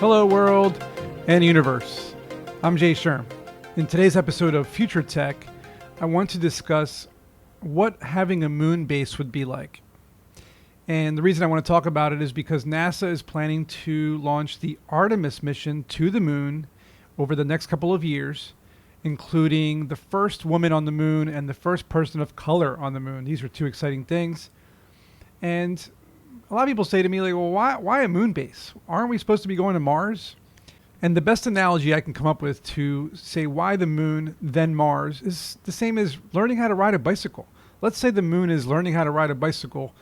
Hello world and universe. I'm Jay Sherm. In today's episode of Future Tech, I want to discuss what having a moon base would be like. And the reason I want to talk about it is because NASA is planning to launch the Artemis mission to the moon over the next couple of years, including the first woman on the moon and the first person of color on the moon. These are two exciting things. And a lot of people say to me, like, well, why a moon base? Aren't we supposed to be going to Mars? And the best analogy I can come up with to say why the moon, then Mars, is the same as learning how to ride a bicycle. Let's say the moon is learning how to ride a bicycle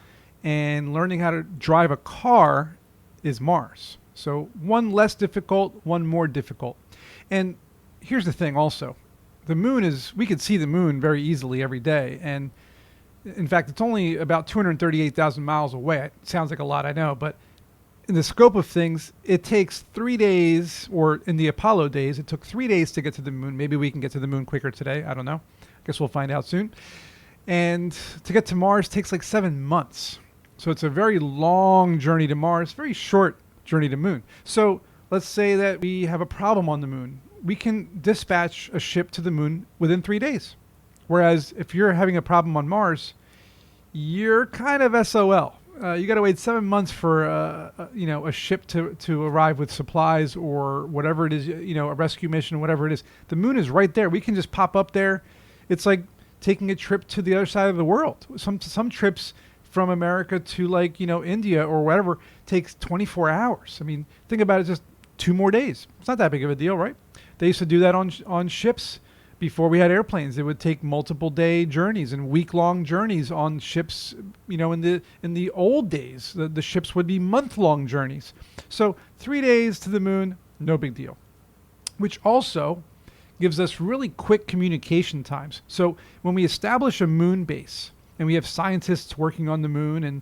and learning how to drive a car is Mars. So one less difficult, one more difficult. And here's the thing also. The moon is, we could see the moon very easily every day. And in fact, it's only about 238,000 miles away. It sounds like a lot, I know, but in the scope of things, it takes 3 days, or in the Apollo days, it took 3 days to get to the moon. Maybe we can get to the moon quicker today. I don't know. I guess we'll find out soon. And to get to Mars takes like 7 months. So it's a very long journey to Mars, very short journey to moon. So let's say that we have a problem on the moon. We can dispatch a ship to the moon within 3 days. Whereas if you're having a problem on Mars, you're kind of SOL. You got to wait 7 months for a ship to arrive with supplies or whatever it is, a rescue mission, whatever it is. The moon is right there. We can just pop up there. It's like taking a trip to the other side of the world. Some trips from America to India or whatever takes 24 hours. I mean, think about it, just 2 more days. It's not that big of a deal, right? They used to do that on ships. Before we had airplanes, it would take multiple day journeys and week-long journeys on ships. In the old days, the ships would be month-long journeys. So 3 days to the moon, no big deal. Which also gives us really quick communication times. So when we establish a moon base, and we have scientists working on the moon, and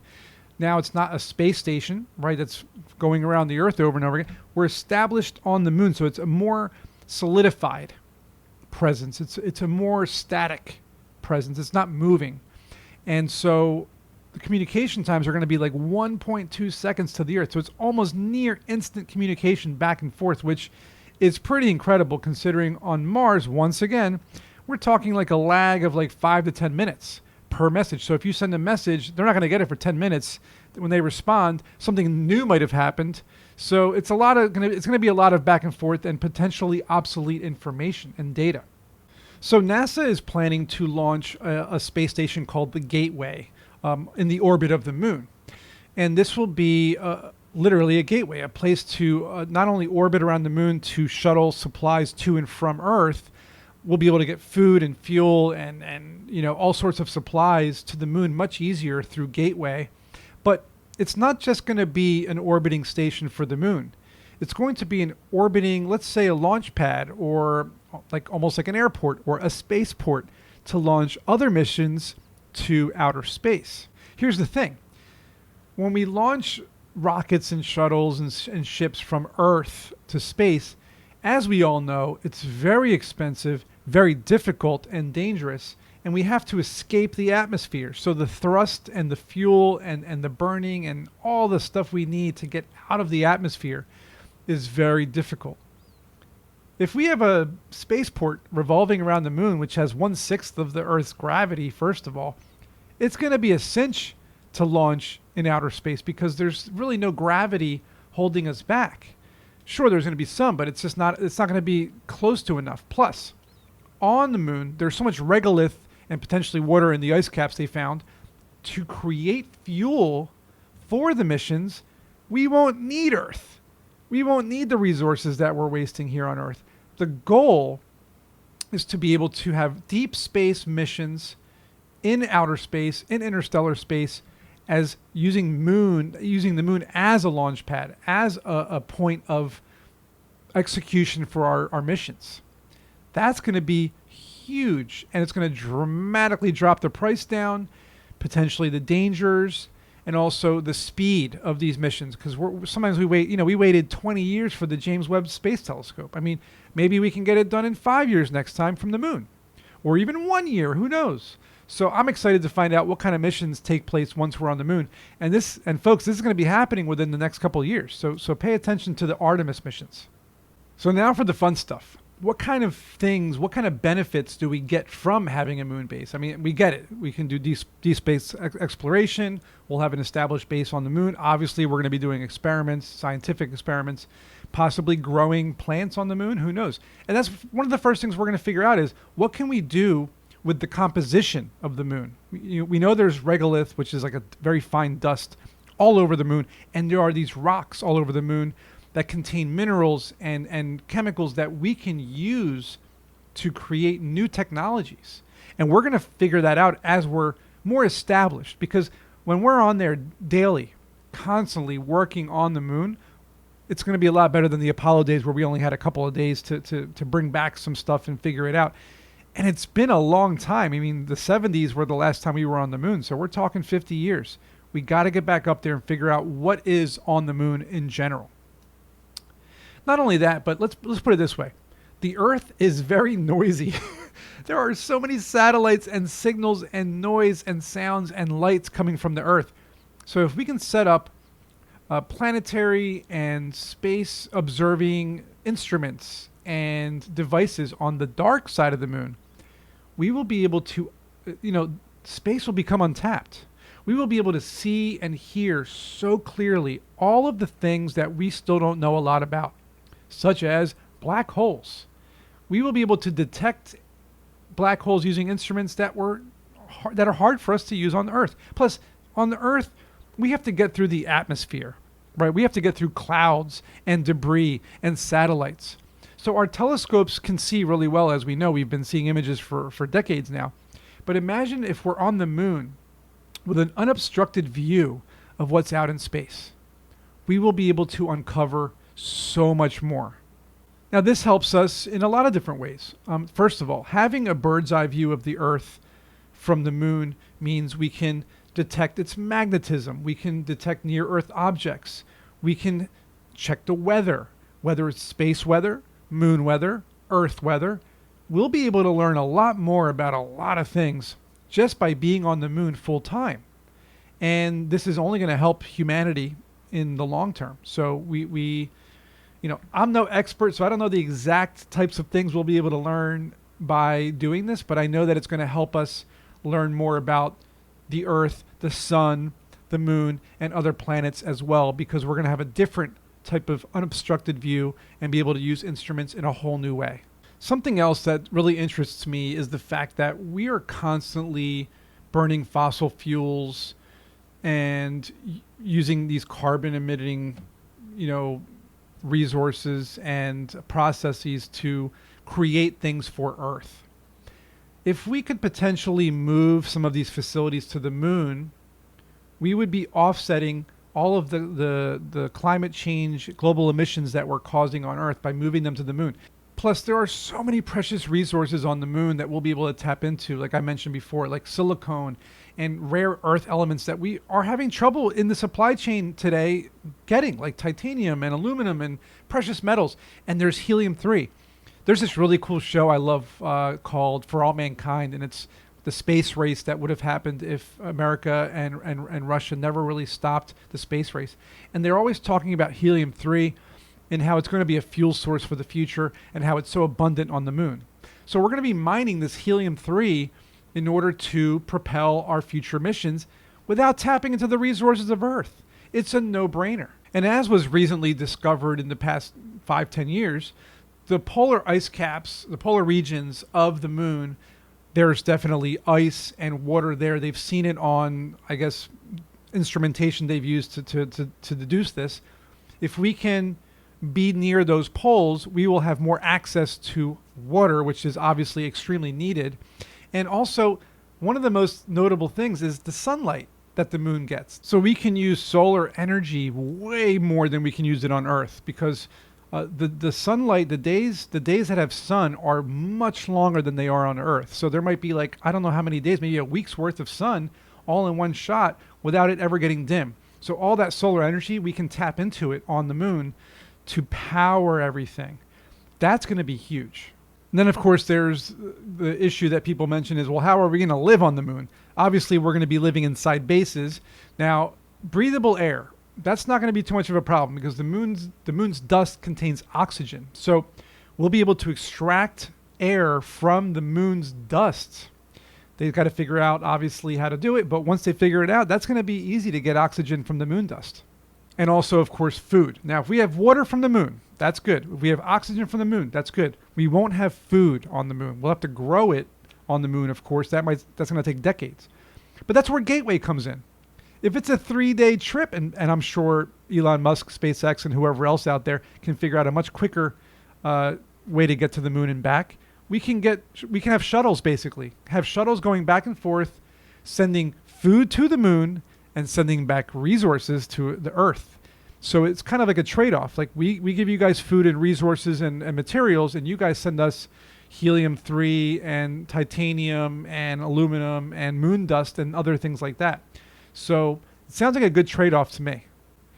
now it's not a space station, right, that's going around the Earth over and over again. We're established on the moon, so it's a more solidified presence. It's a more static presence. It's not moving. And so the communication times are going to be like 1.2 seconds to the Earth. So it's almost near instant communication back and forth, which is pretty incredible considering on Mars, once again, we're talking like a lag of like 5 to 10 minutes per message. So if you send a message, they're not going to get it for 10 minutes. When they respond, something new might have happened. So it's going to be a lot of back and forth and potentially obsolete information and data. So NASA is planning to launch a space station called the Gateway in the orbit of the moon. And this will be literally a gateway, a place to not only orbit around the moon to shuttle supplies to and from Earth. We'll be able to get food and fuel and all sorts of supplies to the moon much easier through Gateway. But it's not just going to be an orbiting station for the moon. It's going to be an orbiting, let's say, a launch pad or almost like an airport or a spaceport to launch other missions to outer space. Here's the thing. When we launch rockets and shuttles and ships from Earth to space, as we all know, it's very expensive, very difficult and dangerous, and we have to escape the atmosphere. So the thrust and the fuel and the burning and all the stuff we need to get out of the atmosphere is very difficult. If we have a spaceport revolving around the moon, which has 1/6 of the Earth's gravity, first of all, it's going to be a cinch to launch in outer space because there's really no gravity holding us back. Sure, there's going to be some, but it's not going to be close to enough. Plus, on the moon, there's so much regolith and potentially water in the ice caps they found to create fuel for the missions. We won't need Earth. We won't need the resources that we're wasting here on Earth. The goal is to be able to have deep space missions in outer space, in interstellar space, as using the moon as a launch pad, as a point of execution for our missions. That's going to be huge, and it's going to dramatically drop the price down, potentially the dangers, and also the speed of these missions. Because sometimes we waited 20 years for the James Webb Space Telescope. I mean, maybe we can get it done in 5 years next time from the moon, or even 1 year. Who knows? So I'm excited to find out what kind of missions take place once we're on the moon. And folks, this is going to be happening within the next couple of years. So pay attention to the Artemis missions. So now for the fun stuff. What kind of benefits do we get from having a moon base? I mean, we get it. We can do deep space exploration. We'll have an established base on the moon. Obviously, we're going to be doing experiments, scientific experiments, possibly growing plants on the moon. Who knows? And that's one of the first things we're going to figure out is what can we do with the composition of the moon? We know there's regolith, which is like a very fine dust all over the moon. And there are these rocks all over the moon that contain minerals and chemicals that we can use to create new technologies. And we're going to figure that out as we're more established, because when we're on there daily, constantly working on the moon, it's going to be a lot better than the Apollo days where we only had a couple of days to bring back some stuff and figure it out. And it's been a long time. I mean, the 70s were the last time we were on the moon. So we're talking 50 years. We got to get back up there and figure out what is on the moon in general. Not only that, but let's put it this way. The Earth is very noisy. There are so many satellites and signals and noise and sounds and lights coming from the Earth. So if we can set up planetary and space observing instruments and devices on the dark side of the moon, we will be able to, space will become untapped. We will be able to see and hear so clearly all of the things that we still don't know a lot about, such as black holes. We will be able to detect black holes using instruments that are hard for us to use on the Earth. Plus, on the Earth, we have to get through the atmosphere, right? We have to get through clouds and debris and satellites. So our telescopes can see really well, as we know. We've been seeing images for decades now. But imagine if we're on the moon with an unobstructed view of what's out in space. We will be able to uncover so much more. Now, this helps us in a lot of different ways. First of all, having a bird's eye view of the Earth from the moon means we can detect its magnetism. We can detect near-Earth objects. We can check the weather, whether it's space weather, moon weather, Earth weather. We'll be able to learn a lot more about a lot of things just by being on the moon full time. And this is only going to help humanity in the long term. So I'm no expert, so I don't know the exact types of things we'll be able to learn by doing this, but I know that it's going to help us learn more about the Earth, the sun, the moon, and other planets as well, because we're going to have a different type of unobstructed view and be able to use instruments in a whole new way. Something else that really interests me is the fact that we are constantly burning fossil fuels and using these carbon emitting, resources and processes to create things for Earth. If we could potentially move some of these facilities to the moon, we would be offsetting all of the climate change, global emissions that we're causing on Earth by moving them to the moon. Plus, there are so many precious resources on the moon that we'll be able to tap into, like I mentioned before, like silicone and rare earth elements that we are having trouble in the supply chain today getting, like titanium and aluminum and precious metals. And there's helium-3. There's this really cool show I love called For All Mankind, and it's the space race that would have happened if America and Russia never really stopped the space race. And they're always talking about helium-3 and how it's going to be a fuel source for the future and how it's so abundant on the moon. So we're going to be mining this helium-3 in order to propel our future missions without tapping into the resources of Earth. It's a no-brainer. And as was recently discovered in the past 5-10 years, the polar ice caps, the polar regions of the moon, there's definitely ice and water there. They've seen it on, I guess, instrumentation they've used to deduce this. If we can be near those poles, we will have more access to water, which is obviously extremely needed. And also, one of the most notable things is the sunlight that the moon gets. So we can use solar energy way more than we can use it on Earth, because the sunlight, the days that have sun are much longer than they are on Earth. So there might be I don't know how many days, maybe a week's worth of sun all in one shot without it ever getting dim. So all that solar energy, we can tap into it on the moon to power everything. That's going to be huge. And then, of course, there's the issue that people mention is, well, how are we going to live on the moon? Obviously, we're going to be living inside bases. Now, breathable air, that's not going to be too much of a problem because the moon's dust contains oxygen. So we'll be able to extract air from the moon's dust. They've got to figure out, obviously, how to do it. But once they figure it out, that's going to be easy to get oxygen from the moon dust. And also, of course, food. Now, if we have water from the moon, that's good. If we have oxygen from the moon, that's good. We won't have food on the moon. We'll have to grow it on the moon, of course. That's going to take decades. But that's where Gateway comes in. If it's a 3-day trip, and I'm sure Elon Musk, SpaceX, and whoever else out there can figure out a much quicker way to get to the moon and back, we can have shuttles, basically. Have shuttles going back and forth, sending food to the moon and sending back resources to the Earth. So it's kind of like a trade-off. Like we give you guys food and resources and materials, and you guys send us helium-3 and titanium and aluminum and moon dust and other things like that. So it sounds like a good trade-off to me.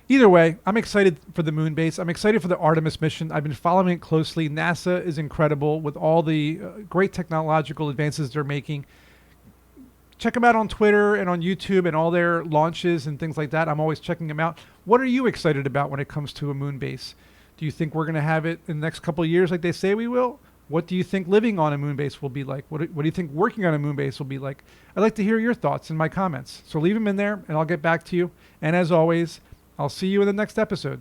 Either way, I'm excited for the moon base. I'm excited for the Artemis mission. I've been following it closely. NASA is incredible with all the great technological advances they're making. Check them out on Twitter and on YouTube and all their launches and things like that. I'm always checking them out. What are you excited about when it comes to a moon base? Do you think we're going to have it in the next couple of years like they say we will? What do you think living on a moon base will be like? What do you think working on a moon base will be like? I'd like to hear your thoughts in my comments. So leave them in there and I'll get back to you. And as always, I'll see you in the next episode.